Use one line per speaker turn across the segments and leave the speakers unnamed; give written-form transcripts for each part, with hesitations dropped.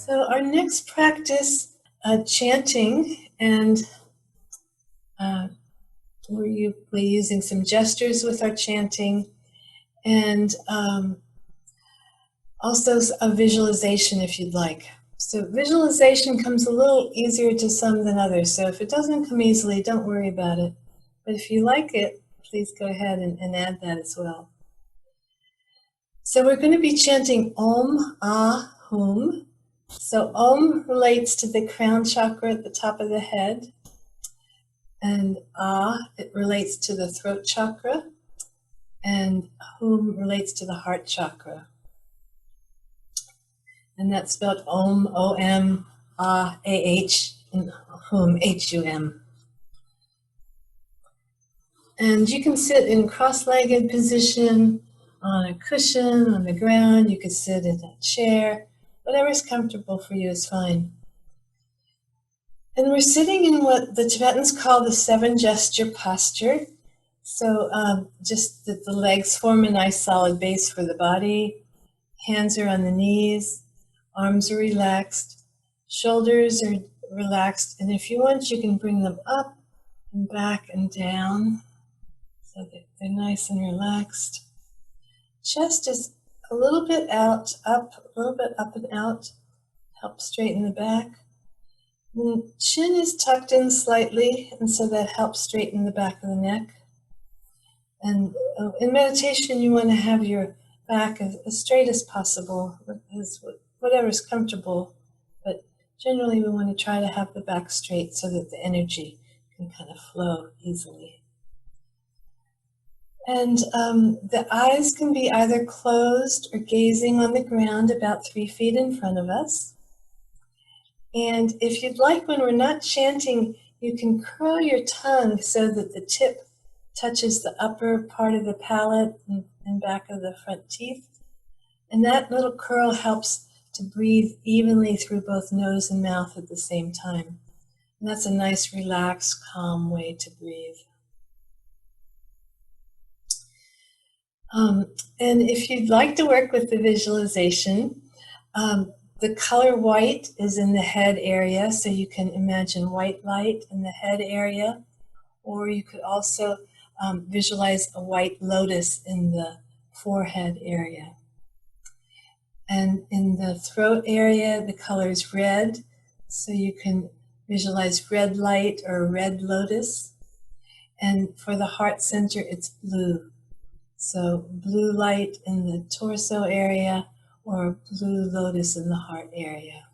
So our next practice, chanting, and we're using some gestures with our chanting, and also a visualization if you'd like. So visualization comes a little easier to some than others. So if it doesn't come easily, don't worry about it. But if you like it, please go ahead and add that as well. So we're going to be chanting Om, Ah, Hum. So Om relates to the crown chakra at the top of the head. And Ah, it relates to the throat chakra. And Hum relates to the heart chakra. And that's spelled Om, O-M, Ah, A-H, and Hum, H-U-M. And you can sit in cross-legged position, on a cushion, on the ground. You could sit in a chair. Whatever's comfortable for you is fine. And we're sitting in what the Tibetans call the 7-gesture posture. So just that the legs form a nice solid base for the body. Hands are on the knees. Arms are relaxed. Shoulders are relaxed. And if you want, you can bring them up and back and down so that they're nice and relaxed. Chest is a little bit out, up, a little bit up and out. Help straighten the back. The chin is tucked in slightly, and so that helps straighten the back of the neck. And in meditation, you want to have your back as straight as possible, whatever's comfortable. But generally, we want to try to have the back straight so that the energy can kind of flow easily. And the eyes can be either closed or gazing on the ground about 3 feet in front of us. And if you'd like, when we're not chanting, you can curl your tongue so that the tip touches the upper part of the palate and back of the front teeth. And that little curl helps to breathe evenly through both nose and mouth at the same time. And that's a nice, relaxed, calm way to breathe. And if you'd like to work with the visualization, the color white is in the head area, so you can imagine white light in the head area, or you could also visualize a white lotus in the forehead area. And in the throat area, the color is red, so you can visualize red light or red lotus. And for the heart center, it's blue. So blue light in the torso area or blue lotus in the heart area.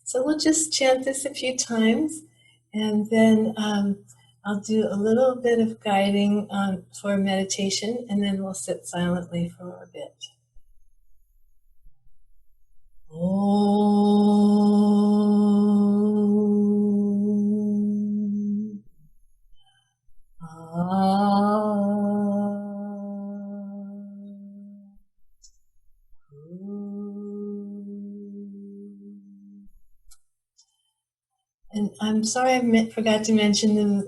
So we'll just chant this a few times, and then I'll do a little bit of guiding for meditation, and then we'll sit silently for a bit. Om. And I'm sorry I forgot to mention the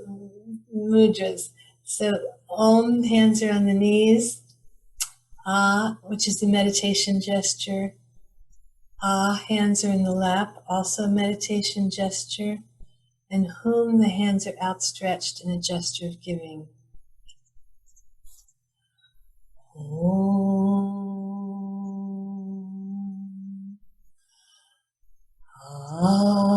mudras. So Om, hands are on the knees. Ah, which is the meditation gesture. Ah, hands are in the lap, also a meditation gesture. And Hum, the hands are outstretched in a gesture of giving. Om. Ah.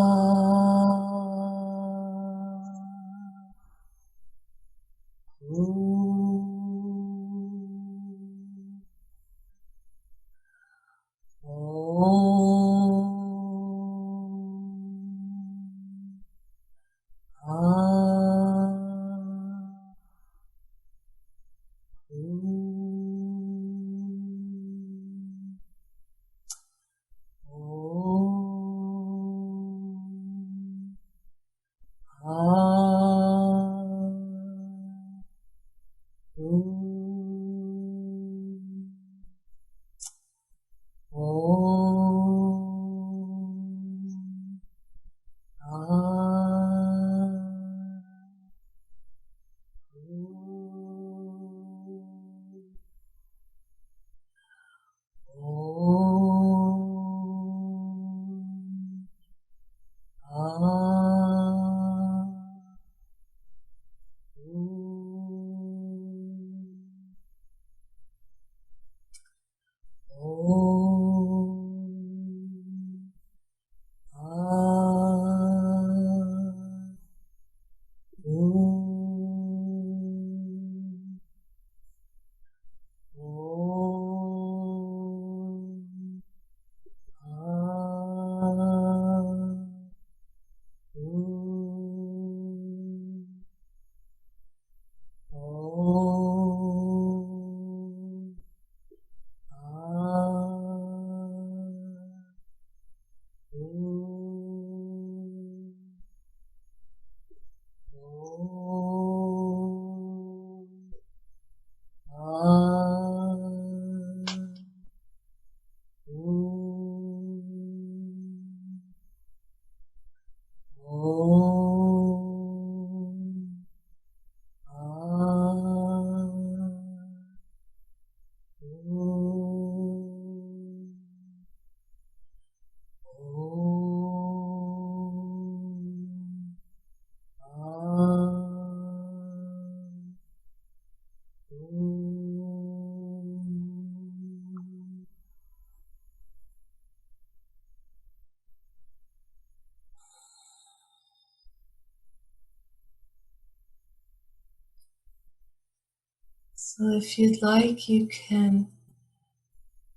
So if you'd like, you can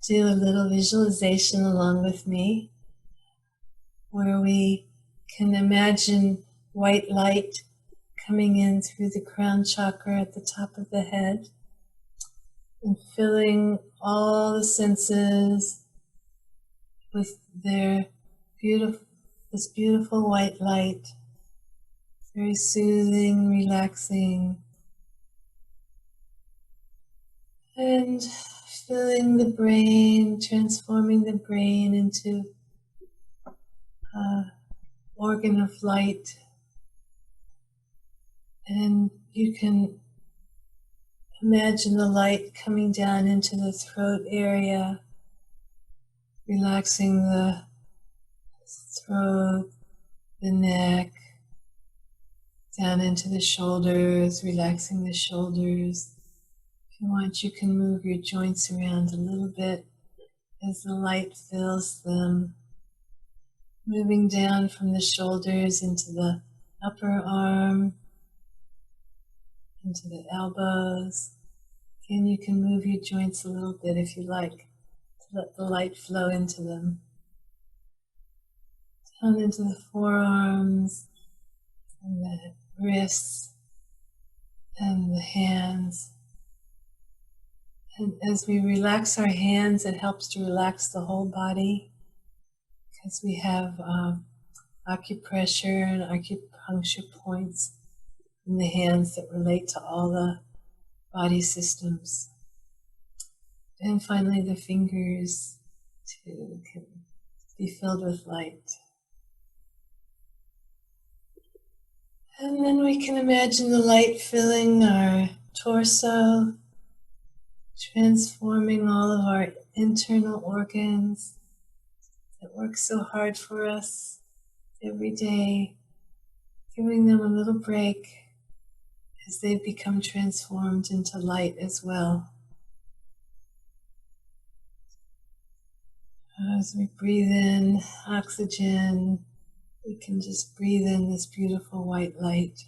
do a little visualization along with me, where we can imagine white light coming in through the crown chakra at the top of the head and filling all the senses with this beautiful white light, very soothing, relaxing, and filling the brain, transforming the brain into an organ of light. And you can imagine the light coming down into the throat area, relaxing the throat, the neck, down into the shoulders, relaxing the shoulders. If you want, you can move your joints around a little bit as the light fills them, moving down from the shoulders into the upper arm, into the elbows. Again, you can move your joints a little bit if you like, to let the light flow into them. Down into the forearms, and the wrists, and the hands. And as we relax our hands, it helps to relax the whole body, because we have acupressure and acupuncture points in the hands that relate to all the body systems. And finally, the fingers too can be filled with light. And then we can imagine the light filling our torso, transforming all of our internal organs that work so hard for us every day, giving them a little break as they become transformed into light as well. As we breathe in oxygen, we can just breathe in this beautiful white light.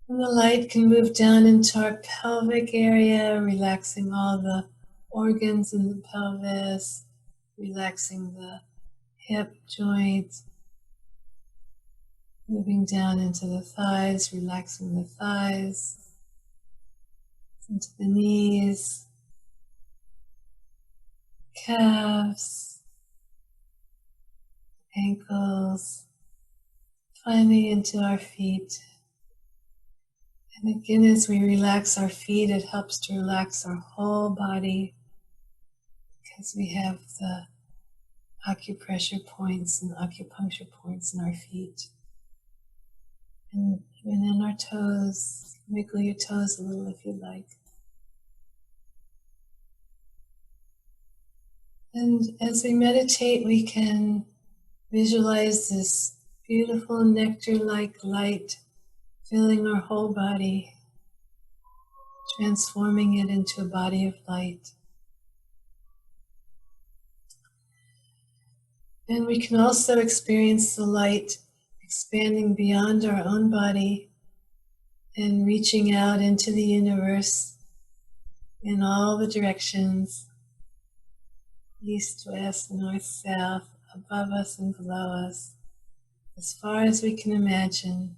And the light can move down into our pelvic area, relaxing all the organs in the pelvis, relaxing the hip joint, moving down into the thighs, relaxing the thighs, into the knees, calves, ankles, finally into our feet. And again, as we relax our feet, it helps to relax our whole body, because we have the acupressure points and acupuncture points in our feet. And even in our toes, wiggle your toes a little if you'd like. And as we meditate, we can visualize this beautiful nectar-like light filling our whole body, transforming it into a body of light. And we can also experience the light expanding beyond our own body and reaching out into the universe in all the directions, east, west, north, south, above us and below us, as far as we can imagine,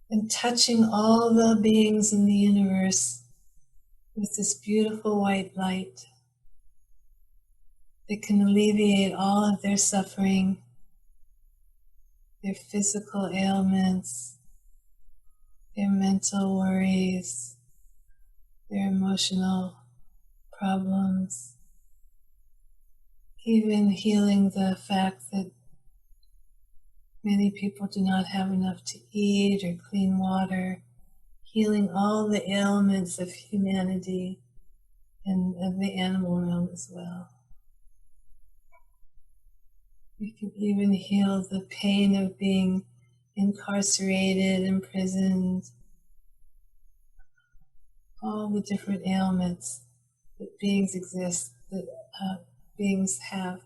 and touching all the beings in the universe with this beautiful white light that can alleviate all of their suffering, their physical ailments, their mental worries, their emotional problems, even healing the fact that many people do not have enough to eat or clean water, healing all the ailments of humanity and of the animal realm as well. We can even heal the pain of being incarcerated, imprisoned, all the different ailments that beings beings have.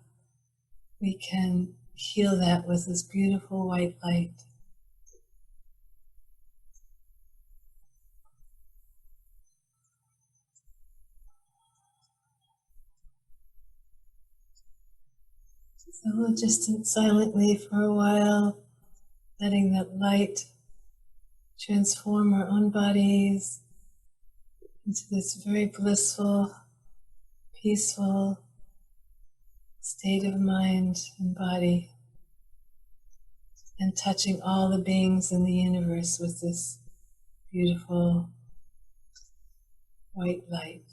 We can heal that with this beautiful white light. So we'll just sit silently for a while, letting that light transform our own bodies into this very blissful, peaceful state of mind and body, and touching all the beings in the universe with this beautiful white light.